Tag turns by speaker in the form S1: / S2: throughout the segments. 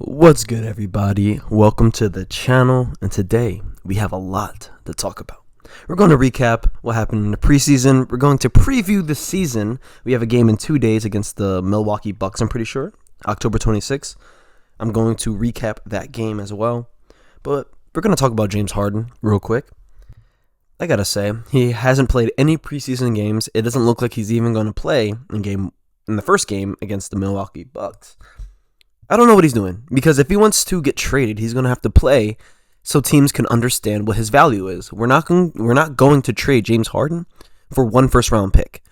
S1: What's good, everybody? Welcome to the channel, and today we have a lot to talk about. We're going to recap what happened in the preseason. We're going to preview the season. We have a game in 2 days against the Milwaukee Bucks, I'm pretty sure, October 26th. I'm going to recap that game as well. But we're going to talk about James Harden real quick. I gotta say, he hasn't played any preseason games. It doesn't look like he's even going to play in the first game against the Milwaukee Bucks. I don't know what he's doing, because if he wants to get traded, he's going to have to play so teams can understand what his value is. We're not going to trade James Harden for one first-round pick.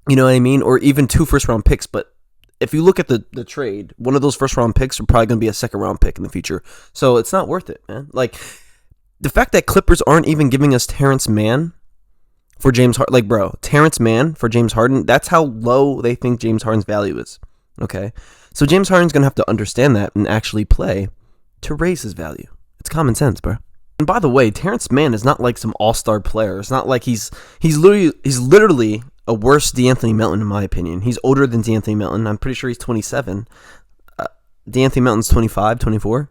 S1: You know what I mean? Or even 2 first-round picks. But if you look at the trade, one of those first-round picks are probably going to be a second-round pick in the future. So it's not worth it, man. Like, the fact that Clippers aren't even giving us Terrence Mann for James Harden. Like, bro, Terrence Mann for James Harden, that's how low they think James Harden's value is. Okay? So James Harden's going to have to understand that and actually play to raise his value. It's common sense, bro. And by the way, Terrence Mann is not like some all-star player. It's not like he's literally a worse DeAnthony Melton, in my opinion. He's older than DeAnthony Melton. I'm pretty sure he's 27. DeAnthony Melton's 25, 24.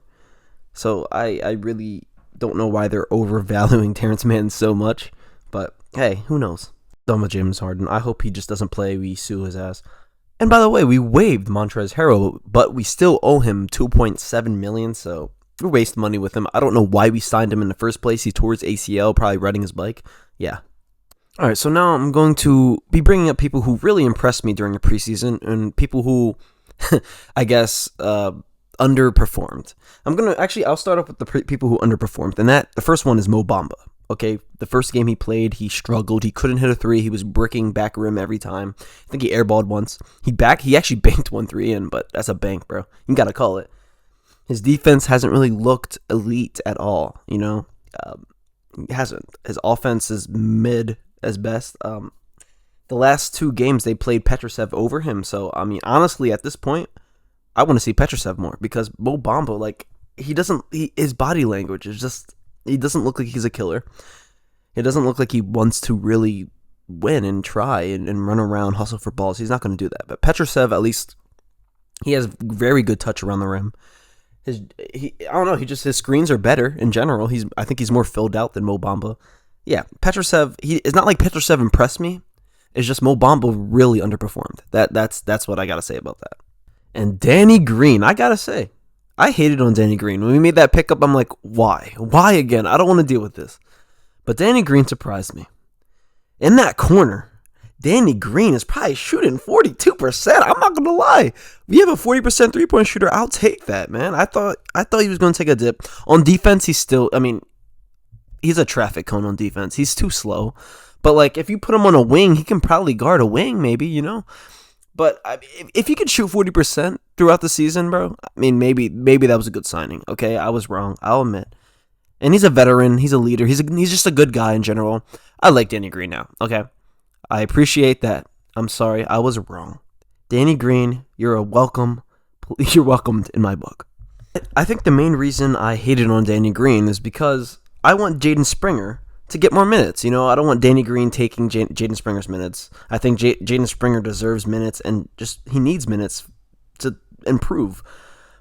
S1: So I really don't know why they're overvaluing Terrence Mann so much. But hey, who knows? Done with James Harden. I hope he just doesn't play. We sue his ass. And by the way, we waived Montrezl Harrell, but we still owe him $2.7 million, so we waste money with him. I don't know why we signed him in the first place. He tore his ACL, probably riding his bike. Yeah. All right, so now I'm going to be bringing up people who really impressed me during the preseason and people who, I guess, underperformed. I'll start off with the people who underperformed, and the first one is Mo Bamba. Okay, the first game he played, he struggled. He couldn't hit a 3. He was bricking back rim every time. I think he airballed once. He actually banked 1 3 in, but that's a bank, bro. You gotta call it. His defense hasn't really looked elite at all, you know? He hasn't. His offense is mid as best. The last 2 games, they played Petrosev over him. So, I mean, honestly, at this point, I want to see Petrosev more because Mo Bamba, like, his body language is just... He doesn't look like he's a killer. It doesn't look like he wants to really win and try and run around, hustle for balls. He's not going to do that. But Petrosev, at least, he has very good touch around the rim. I don't know. His screens are better in general. I think he's more filled out than Mo Bamba. Yeah, Petrosev. It's not like Petrosev impressed me. It's just Mo Bamba really underperformed. That's what I gotta say about that. And Danny Green, I gotta say, I hated on Danny Green. When we made that pickup, I'm like, why? Why again? I don't want to deal with this. But Danny Green surprised me. In that corner, Danny Green is probably shooting 42%. I'm not going to lie. We have a 40% three-point shooter. I'll take that, man. I thought he was going to take a dip. On defense, he's a traffic cone on defense. He's too slow. But, like, if you put him on a wing, he can probably guard a wing, maybe, you know? But if he could shoot 40% throughout the season, bro, I mean, maybe that was a good signing. Okay, I was wrong. I'll admit. And he's a veteran. He's a leader. He's just a good guy in general. I like Danny Green now. Okay, I appreciate that. I'm sorry, I was wrong. Danny Green, you're welcomed in my book. I think the main reason I hated on Danny Green is because I want Jaden Springer to get more minutes. You know, I don't want Danny Green taking Jaden Springer's minutes. I think Jaden Springer deserves minutes, and he needs minutes to improve.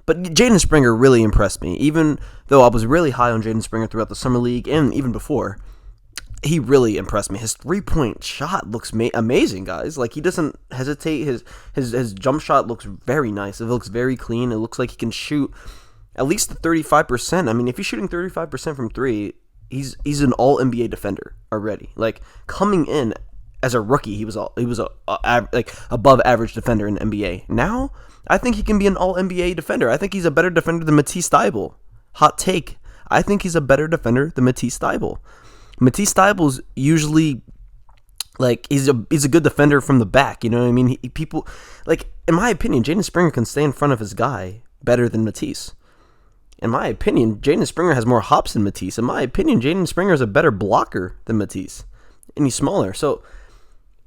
S1: But Jaden Springer really impressed me, even though I was really high on Jaden Springer throughout the summer league and even before. He really impressed me. His 3-point shot looks amazing, guys. Like, he doesn't hesitate. His jump shot looks very nice. It looks very clean. It looks like he can shoot at least 35%. I mean, if he's shooting 35% from 3, he's an all NBA defender already. Like, coming in as a rookie, he was above average defender in the NBA. Now, I think he can be an all NBA defender. I think he's a better defender than Matisse Thybulle. Hot take. I think he's a better defender than Matisse Thybulle. Matisse Thybulle's usually, like, he's a good defender from the back. You know what I mean? People, like, in my opinion, Jaden Springer can stay in front of his guy better than Matisse. In my opinion, Jaden Springer has more hops than Matisse. In my opinion, Jaden Springer is a better blocker than Matisse. And he's smaller. So,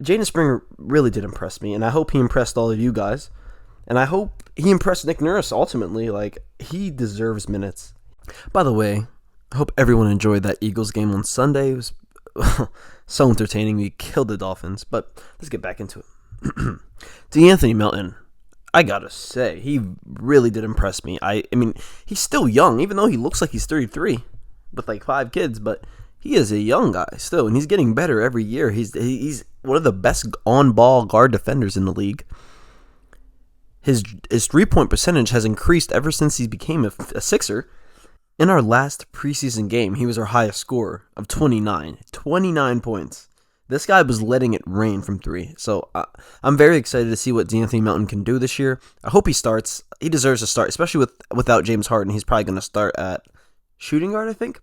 S1: Jaden Springer really did impress me. And I hope he impressed all of you guys. And I hope he impressed Nick Nurse ultimately. Like, he deserves minutes. By the way, I hope everyone enjoyed that Eagles game on Sunday. It was so entertaining. We killed the Dolphins. But let's get back into it. DeAnthony Melton. I gotta say, he really did impress me. I mean, he's still young, even though he looks like he's 33 with like 5 kids, but he is a young guy still, and he's getting better every year. He's one of the best on-ball guard defenders in the league. His 3-point percentage has increased ever since he became a Sixer. In our last preseason game, he was our highest scorer of 29 points. This guy was letting it rain from 3. So I'm very excited to see what D'Anthony Melton can do this year. I hope he starts. He deserves to start, especially without James Harden. He's probably going to start at shooting guard, I think.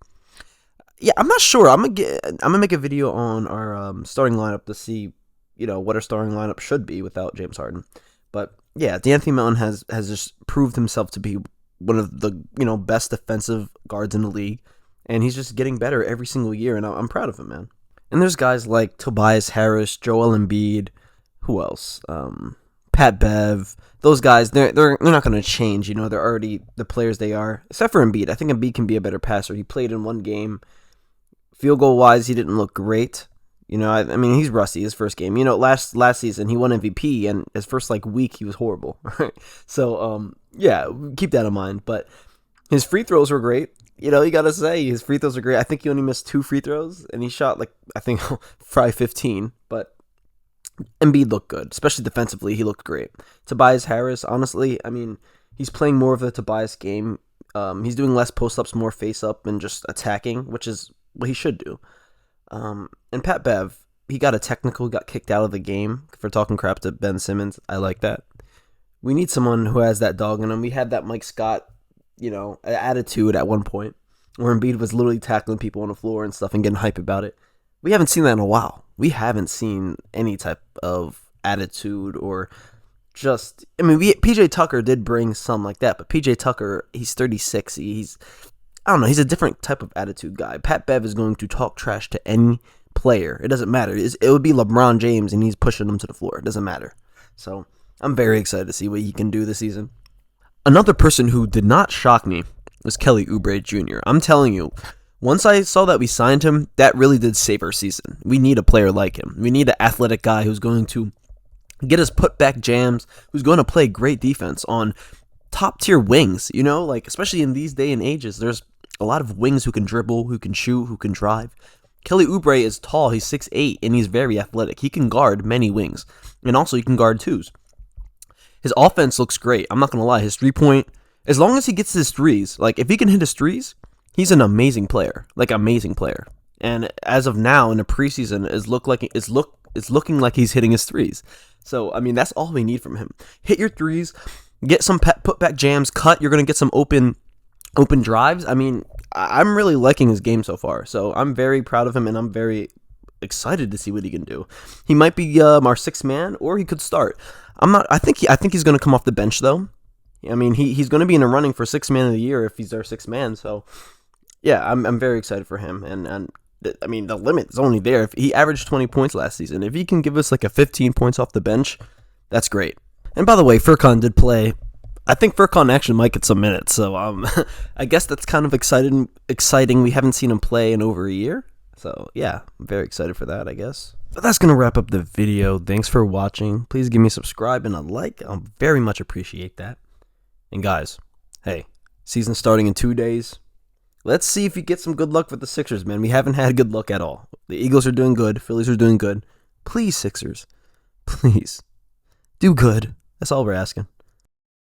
S1: Yeah, I'm not sure. I'm gonna make a video on our starting lineup to see, what our starting lineup should be without James Harden. But yeah, D'Anthony Melton has just proved himself to be one of the best defensive guards in the league, and he's just getting better every single year, and I'm proud of him, man. And there's guys like Tobias Harris, Joel Embiid, who else? Pat Bev. Those guys, they're not going to change. They're already the players they are, except for Embiid. I think Embiid can be a better passer. He played in one game. Field goal wise, he didn't look great. I mean, he's rusty. His first game. Last season he won MVP, and his first week he was horrible. So yeah, keep that in mind. But his free throws were great. You gotta say his free throws are great. I think he only missed 2 free throws, and he shot I think probably 15. But Embiid looked good, especially defensively. He looked great. Tobias Harris, honestly, I mean, he's playing more of the Tobias game. He's doing less post-ups, more face-up, and just attacking, which is what he should do. And Pat Bev, he got a technical, got kicked out of the game for talking crap to Ben Simmons. I like that. We need someone who has that dog in him. We had that Mike Scott, attitude at one point where Embiid was literally tackling people on the floor and stuff and getting hype about it. We haven't seen that in a while. We haven't seen any type of attitude or just, PJ Tucker did bring some like that, but PJ Tucker, he's 36. I don't know, he's a different type of attitude guy. Pat Bev is going to talk trash to any player. It doesn't matter. It would be LeBron James, and he's pushing him to the floor. It doesn't matter. So I'm very excited to see what he can do this season. Another person who did not shock me was Kelly Oubre Jr. I'm telling you, once I saw that we signed him, that really did save our season. We need a player like him. We need an athletic guy who's going to get us put-back jams, who's going to play great defense on top-tier wings, especially in these day and ages. There's a lot of wings who can dribble, who can shoot, who can drive. Kelly Oubre is tall. He's 6'8", and he's very athletic. He can guard many wings, and also he can guard twos. His offense looks great. I'm not going to lie. His three-point, as long as he gets his threes, if he can hit his threes, he's an amazing player. Amazing player. And as of now, in the preseason, it's looking like he's hitting his threes. So, that's all we need from him. Hit your threes, get some put-back jams, cut. You're going to get some open drives. I'm really liking his game so far. So I'm very proud of him, and I'm very excited to see what he can do. He might be our sixth man, or he could start. I think he's going to come off the bench though. He's going to be in the running for sixth man of the year if he's our sixth man. So yeah, I'm very excited for him. And the limit is only there. If he averaged 20 points last season, if he can give us 15 points off the bench, that's great. And by the way, Furkan did play. I think Furkan actually might get some minutes, so I guess that's kind of exciting. We haven't seen him play in over a year, so yeah, I'm very excited for that, I guess. But that's going to wrap up the video. Thanks for watching. Please give me a subscribe and a like. I'll very much appreciate that. And guys, hey, season starting in 2 days. Let's see if you get some good luck with the Sixers, man. We haven't had good luck at all. The Eagles are doing good. Phillies are doing good. Please, Sixers, please, do good. That's all we're asking.